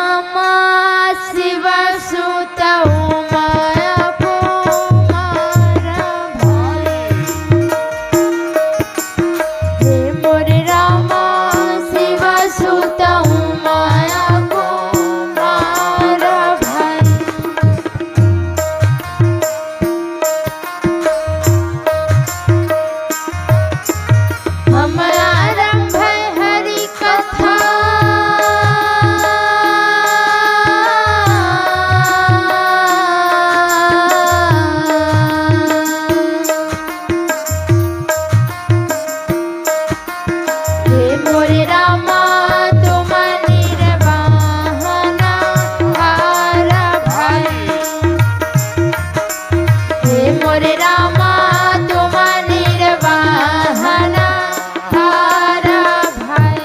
रामा शिव सुत उमाया कुमार भाई। हे मोरे रामा शिव सुत उमाया कुमार भाई। हमारा आरंभ है हरि कथा, हे मोरे रामा तुम निर्वाहन हार भाई। हे मोरे रामा तुम निर्वाहन हार भाई।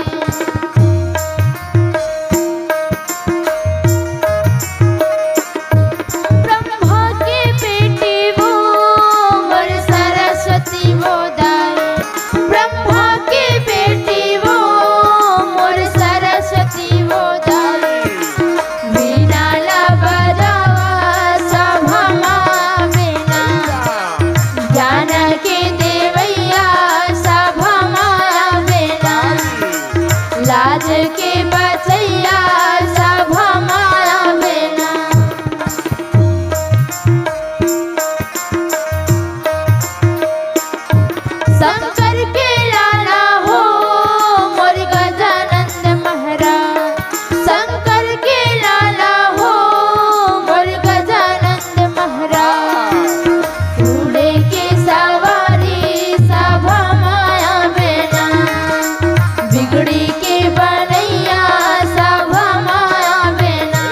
ब्रह्मा की बेटी वो मोर सरस्वती वो दाई। ब्रह्मा की बेटी वो मोर सरस्वती वो दाई। वीणा ला बजावा सभा मां वीणा, ज्ञान के देवैया सभा मां वीणा। लाज के बचैया सभा मां वीणा। शंकर के लाला हो मोर गजानंद महाराज। शंकर के लाला हो मोर गजानंद महाराज। घोड़े के सवारी सभा माया बेना, बिगड़ी के बनैया सभा माया बेना।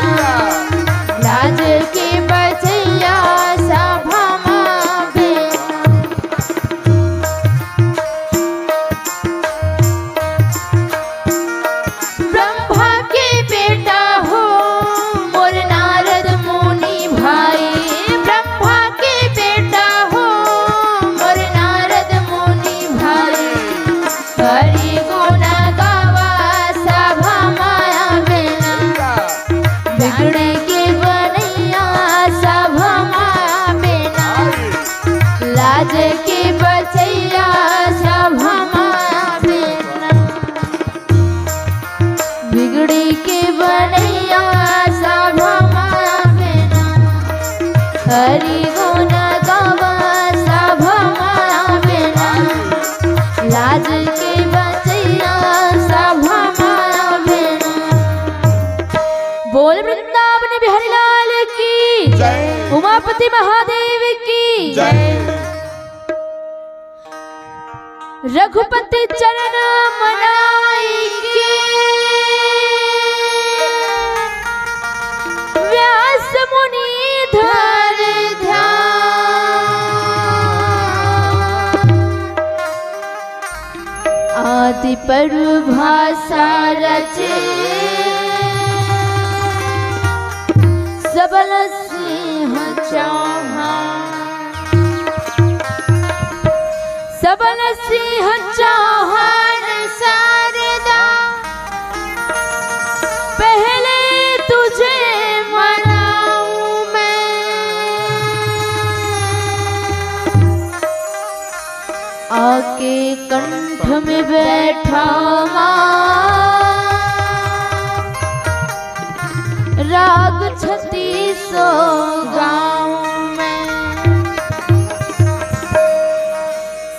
लाज के बचैया सभा मां बेना। ब्रह्मा के बेटा हो मोर नारद मुनि भाई। ब्रह्मा के बेटा हो मोर नारद मुनि भाई। हरि गुण गावा सभा माया बेना, बिगड़े के बनैया सभा माया बेना। लाज के बचैया सभा माया बेना। बिगड़ी के बनैया सभा माया बेना। हरि गुण गावा सभा माया बेना। लाज के बचैया सभा माया बेना। बोल वृंदावन बिहारी लाल की जय। उमापति महादेव की जय। रघुपति चरण मनाई के व्यास मुनि धर ध्यान। आदि परभाषा रचे सबल सिंह चौहान। सबल सिंह चौहान शारदा पहले तुझे मनाऊं मैं। आके कंठ में बैठा राग 36 गाँव में।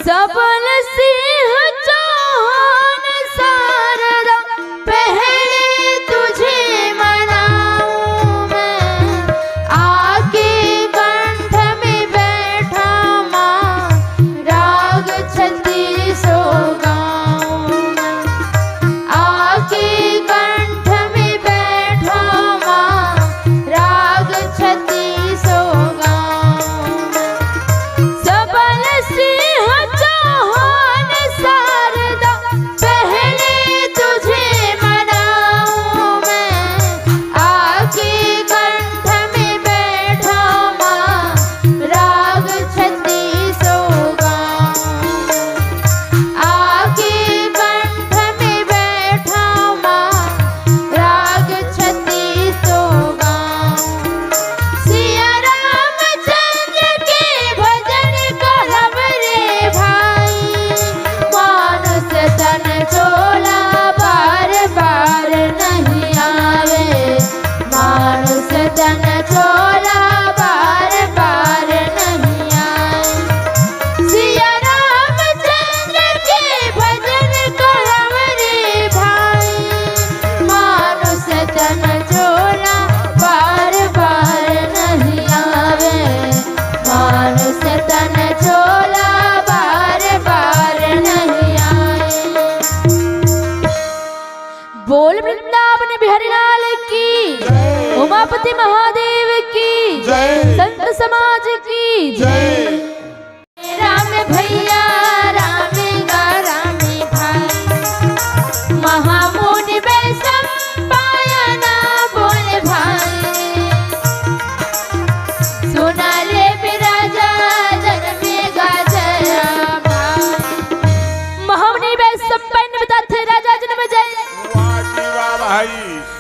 सबल सिंह चौहान शारदा पहले तुझे मनाऊं मैं। आके कंठ में बैठा माँ राग 36 गाँव में। आके कंठ में बैठा माँ राग 36 उमापति महादेव की जय। संत समाज की जय। राम भैया राम गा राम भाई महामुनि वैष्णव पायना बोले भाई सुना ले बिराजा जन्मेगा जया भाई। महामुनि वैष्णव पायन बताते राजा जन्म जय। वाह जी वाह भाई।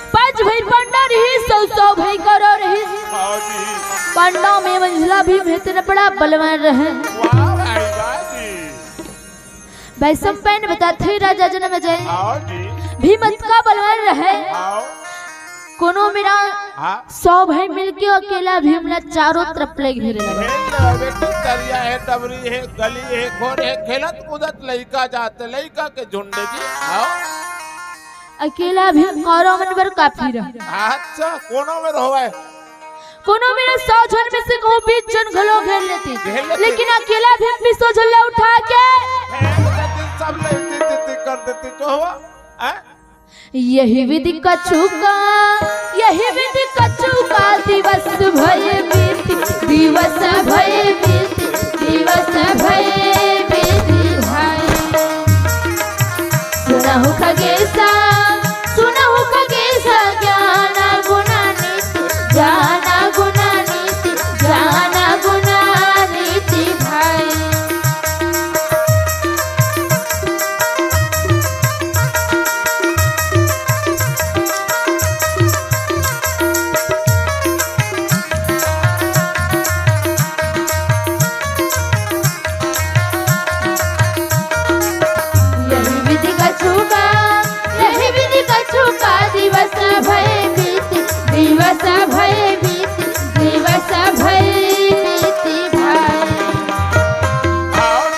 पांच भाई पांडा रही सौ भाई करो रही हाँ जी। पांडव में मंझला भी इतना बड़ा बलवान रहे। वाह भाई वाह जी। वैष्णव पायन बताते राजा जन्म जय। हाँ जी। भीम का बलवान रहे आओ। कोनो मेरा हाँ। 100 भाई मिलके अकेला भीमला चारों तरफ ले घेरे लगा। खेल बेटी दरिया है डबरी है गली है घोर है खेलत कूदत लइका जाते लइका के झुंड जी। आओ। अकेला भीम कौरव मन पर काफी रहा। अच्छा कोनो में रहोगे। कोनो मेरा 100 जन में से को 20 जन घलो घेर लेती घेर लेती। लेकिन अकेला भीम 200 झल्ला उठा के सब लेती कर देती तो हुआ। यही विधि का चूका यही विधि का चूका दिवस भय बीती दिवस भय बीती दिवस भय बीती भाई। सुनहु खगेशा ज्ञाना गुना नीति जाना गुना नीति जाना गुना नीति भाई। दिवस भय बीती दिवस भय बीती दिवस भय बीती भाई।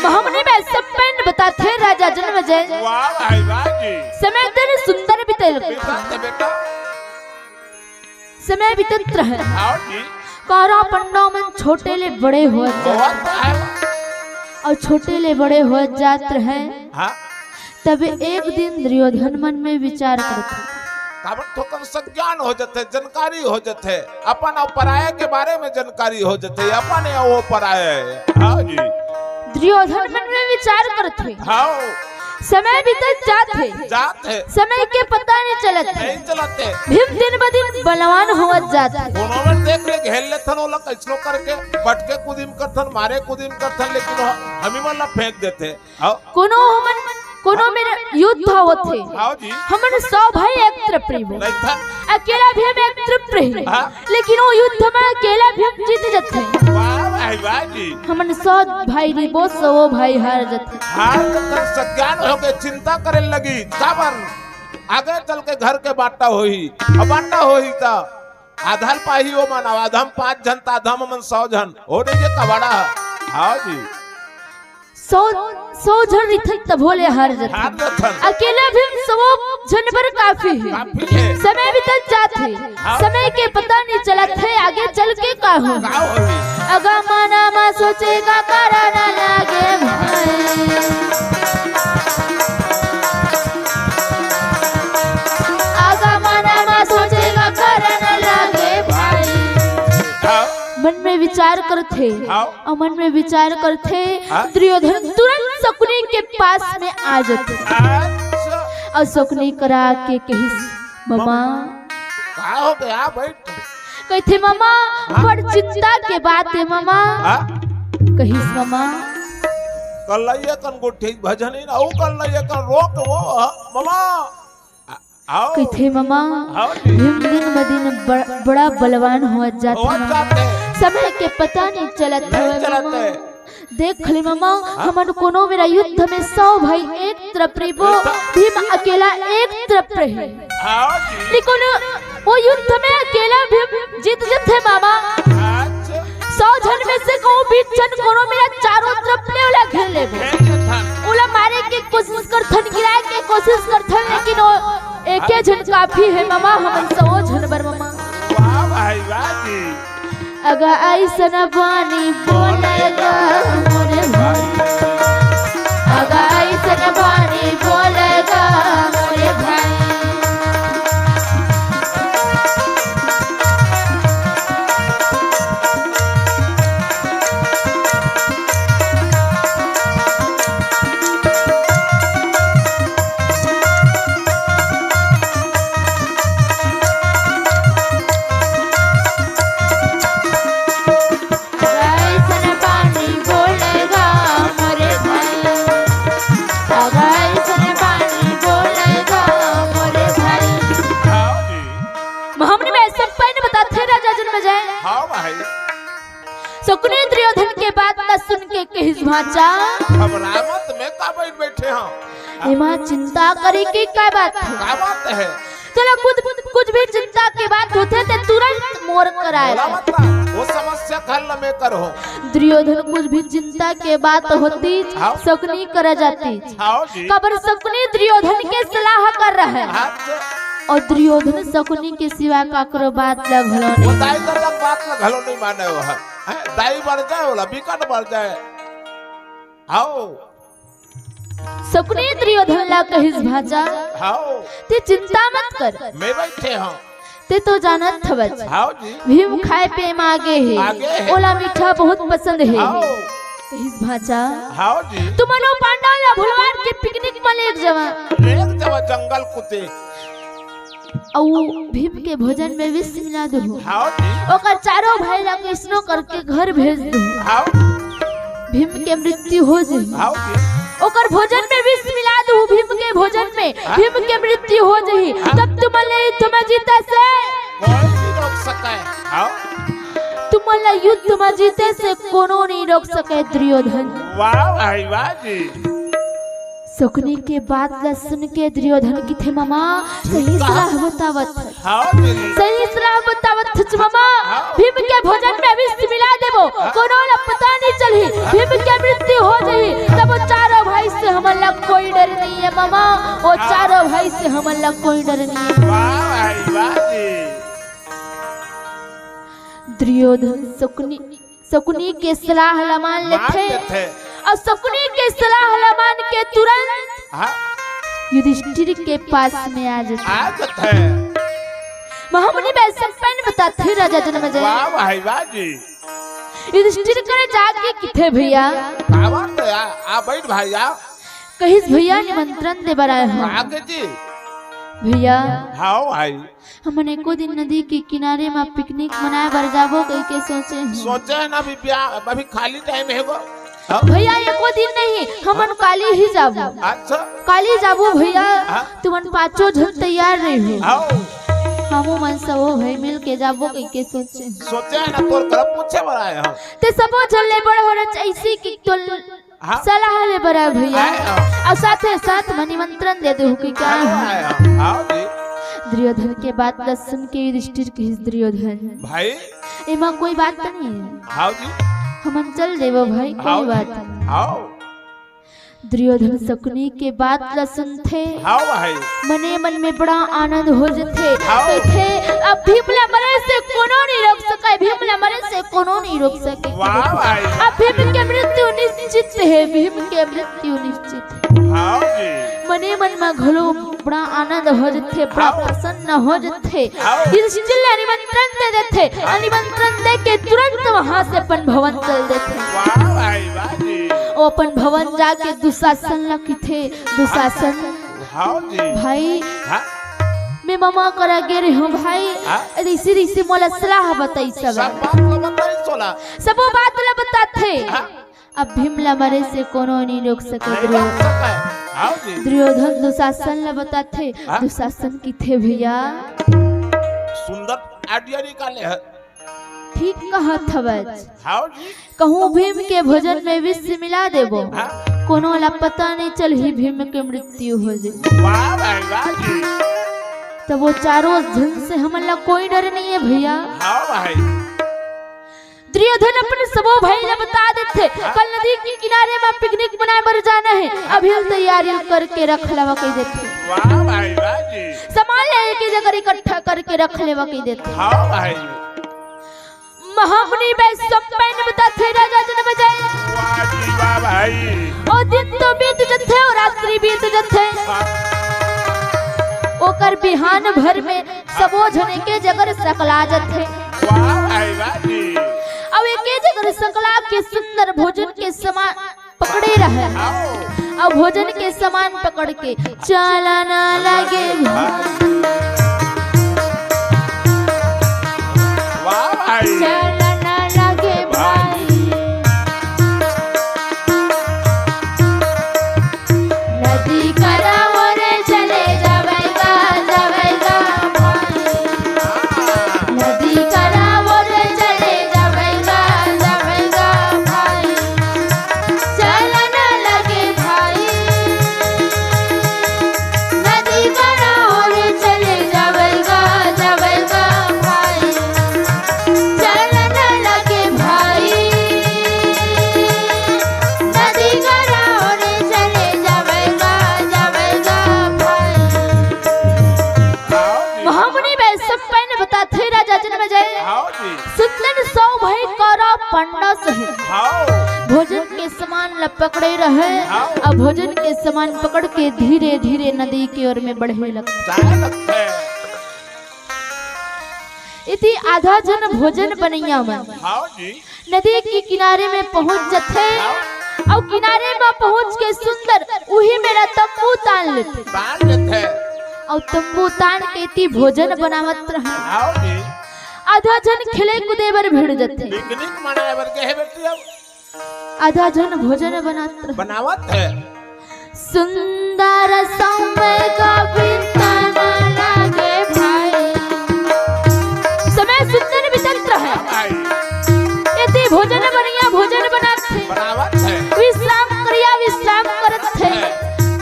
महामुनि वैष्णव पायन बताते राजा जन्म जय। वाह भाई वाह जी। समय दिन सुंदर बीतल बेटा समय बीतत रहे। आओ जी। कौरव पांडव में छोटे ले बड़े हो और छोटे ले बड़े हो जात रहे। हाँ। तब एक दिन दुर्योधन मन में विचार करते थोकन संज्ञान हो जाते जानकारी हो जाते अपन और पराये के बारे में जानकारी हो जाते अपन या वो पराये। हाँ जी। दुर्योधन मन में विचार करते। हाँ। समय बीतत जाते समय के पता नहीं चलते। भीम दिन ब दिन बलवान होवत जाते। दोनों में देख ले घेर लेथन ओला कैसनो करके बटके कुदिम करथन मारे कुदिम करथन लेकिन हमी मन ला फेंक देते। कोनो मेरा युद्ध होत थे। आओ जी। हमन 100 भाई एक तरफ रही अकेला भीम एक तरफ रही लेकिन वो युद्ध में अकेला भीम जीत जाते। वाह भाई वाह जी। हमन 100 भाई री वो 100 भाई हार जाते। हार कर संज्ञान हो के चिंता करे लगी साबर आगे चल के घर के बांटा होई अब बांटा होई ता आधल पाही वो मन आधम 5 जन ताधम मन 100 जन हो नहीं ये कबाड़ा। हाँ जी। 100 जन रिथन तब होले हार जाते। अकेला भीम 100 जन पर काफी है। समय बीतत जाते समय के पता नहीं चलत है आगे चल के का हो। अगा माना मा सोचेगा करा ना लागे भाई। अगा माना मा सोचेगा करा ना लागे भाई। मन में विचार करते और मन में विचार करते दुर्योधन तुरंत शकुनी के पास में आ जाते और शकुनी करा के कही मामा क्या हो गया बैठ कहते मामा बड़ चिंता के बात है मामा। कही मामा कल्लैया कन गुठी भजनी ना ओ कल्लैया कन रोक वो मामा। कहते मामा भीम दिन ब दिन बड़ा बलवान हो जाते समय के पता नहीं चलत है। देख ली मामा हमन कोनो मेरा युद्ध में 100 भाई एक तरफ रही भीम अकेला एक तरफ रहे लेकिन वो युद्ध में अकेला भीम जीत जाते मामा। 100 जन में से को 20 जन कोनो मेरा चारों तरफ ले उला घेर ले उला मारे की कोशिश करथन गिराए के कोशिश करथन लेकिन वो एके जन काफी है मामा हमन 100 जन बर मामा। वाह भाई वाह जी। अगा ऐसन बानी बोलेगा मोरे भाई। अगा ऐसन बानी बोलेगा मोरे भाई। संपन्न बताते राजा जन्मेजय। हाँ भाई शकुनी दुर्योधन के बात न सुन के कहिस भाचा घबरा मत, मैं का बैठे हाँ एमा चिंता करे की क्या बात है? क्या बात है? चलो कुछ भी चिंता की बात होते तो तुरंत मोर कराए। वो समस्या हल मैं करो। दुर्योधन कुछ भी चिंता के बात होती शकुनी कर जाती। कबर शकुनी दुर्योधन के सलाह कर रहे और दुर्योधन शकुनी के सिवा काकरो बात लगलो नहीं। दाई करक बात लगलो नहीं माने हो है दाई बढ़ जाए होला बिकट बढ़ जाए। आओ शकुनी दुर्योधन ला कहिस भाजा आओ ते चिंता मत कर, मैं बैठे हूं ते तो जानत थवच आओ जी भीम खाए पे मागे है ओला मीठा बहुत पसंद है। कहिस भाजा आओ जी तुम मनो पांडाला भुलवार के पिकनिक में ले जवा जंगल कुते औ भीम के भोजन में विष मिला दो आओ जी ओकर चारों भाई ला कृष्णो करके घर भेज दो। आओ भीम के मृत्यु हो जाए। आओ जी ओकर भोजन में विष मिला दो भीम के भोजन में भीम के मृत्यु हो जाए तब तुम्हें जीते से कोई नहीं रोक सके। आओ तुम्हारा युद्ध में जीते से कोनो नहीं रोक सके दुर्योधन। वाह भाई वाह जी शकुनी के बात ला सुन के दुर्योधन की थे मामा सही सलाह बतावत सही सलाह बतावत मामा भीम के भोजन में विष मिला देबो कोनो ला पता नहीं चली भीम के मृत्यु हो जाई तब चारों भाई से हमला कोई डर नहीं है मामा वो चारों भाई से हमला कोई डर नहीं है। वाह भाई वाह जी दुर्योधन शकुनी के सलाह ला मान लेते और शकुनी के सलाह ला मान के तुरंत युधिष्ठिर के पास में आ जाते महामुनि में संपन्न बताते राजा जन्मेजय। वाह भाई वाह जी युधिष्ठिर करे जाके किथे भैया आ बैठ भाई आ कहिस भैया निमंत्रण दे बराए हो आगे जी भैया। हाँ भाई हमने को दिन नदी के किनारे में पिकनिक मनाए बर जाबो कह के सोचे ना अभी खाली टाइम है वो भैया एको दिन नहीं हमन काली ही जाबो। अच्छा काली जाबो भैया तुमन पांचों जन तैयार रही हो हमो मन सब भाई मिल के जाबो कह के सोचे ना तोर तरफ पूछे बराए हम ते सबो चले बड़ हो ऐसी की तो सलाह ले बरा भैया और साथे साथ निमंत्रण दे दो कि क्या है। दुर्योधन के बात ला सुन के युधिष्ठिर कहिस दुर्योधन भाई एमा कोई बात नहीं है हां जी हमन चल देबो भाई कोई बात नहीं। आओ दुर्योधन शकुनी के बात ला सुनथे हां भाई मने मन में बड़ा आनंद हो जथे कहथे अब भीमला मरे से कोनो नहीं रोक सके भीमला मरे से कोनो नहीं रोक सके। वाह भाई अब भीम के मृत्यु निश्चित है भीम के मृत्यु निश्चित हां जी मने मन में घलो बड़ा आनंद हो जथे बड़ा प्रसन्न हो जथे युधिष्ठिर निमंत्रण दे देथे निमंत्रण दे के तुरंत वहां से अपन भवन चल देथे। वाह भाई वाह जी ओ अपन भवन जाके दुशासन लखी थे दुशासन हां जी भाई मैं मामा करा गे रे हूं भाई ऋषि ऋषि मोला सलाह बताई सब सब बात ला बताथे अब भीमला मरे से कोनो नहीं रोक सके। दुर्योधन दुशासन ला बताथे दुशासन की थे भैया सुंदर आइडिया निकाले है ठीक कहत हवज कहूँ भीम के भोजन में विष मिला देबो कोनो ला पता नहीं चल ही भीम के मृत्यु हो जाए। वाह भाई वाह जी तो वो चारों जन से हमला कोई डर नहीं है भैया। हाँ भाई दुर्योधन अपने सबो भाई ने बता देते कल नदी के किनारे में पिकनिक मनाए बर जाना है अभी तैयारी करके रख लेवा कह देते। वाह भाई वाह जी सामान लेके जगह इकट्ठा करके रख लेवा कह देते। हाँ भाई महामुनि में संपन्न बताते राजा जन्मेजय। वाह जी वाह भाई ओ दिन तो बीत जथे और रात्रि बीत जथे ओकर बिहान भर में सबो जने के जगर सकला जथे। वाह भाई वाह जी अब एक जगह सकला के सुंदर भोजन के सामान पकड़े रहे अब भोजन के सामान पकड़ के चलाना लगे। वाह भाई चलाना लगे भाई नदी करावरे चले जावेगा जावेगा भाई सहित हाँ भोजन के सामान ल पकड़े रहे और भोजन के सामान पकड़ के धीरे धीरे नदी की ओर में बढ़े लगते। जाए लगते इति आधा जन भोजन बनैया मन हाँ जी नदी के किनारे में पहुंच जाते और किनारे में पहुंच के सुंदर उही मेरा तंबू तान लेते तान लेते और तंबू तान के इति भोजन बनावत रहे। हाँ जी आधा जन खेले कूदे बर भिड़ जाते पिकनिक मनाए बर के है बेटी अब आधा जन भोजन बनात रहे। बनावत है सुंदर समय का बिताना लागे भाई समय सुंदर बितत रहे भाई यदि भोजन बढ़िया भोजन बनात थे बनावत है विश्राम करिया विश्राम करत थे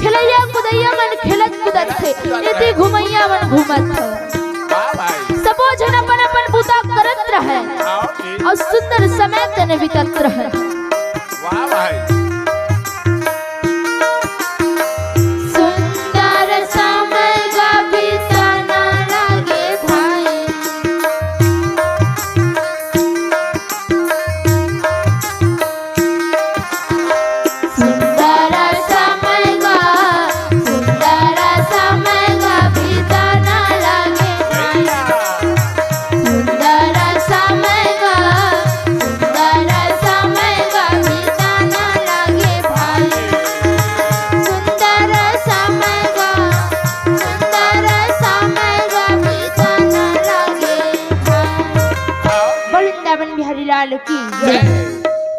खिलैया कुदैया मन खिलत कुदत थे यदि घुमैया मन घूमत थे वाह भाई सबो जन अपन अपन बुता करत रहे हाँ जी और सुंदर समय तने बितत रहे। वाह भाई सुंदर समय का बिताना लागे भाई सुंदर समय का बिताना लागे भाई सुंदर समय का बिताना लागे भाई सुंदर समय का बिताना लागे भाई। वृंदावन बिहारी लाल की जय।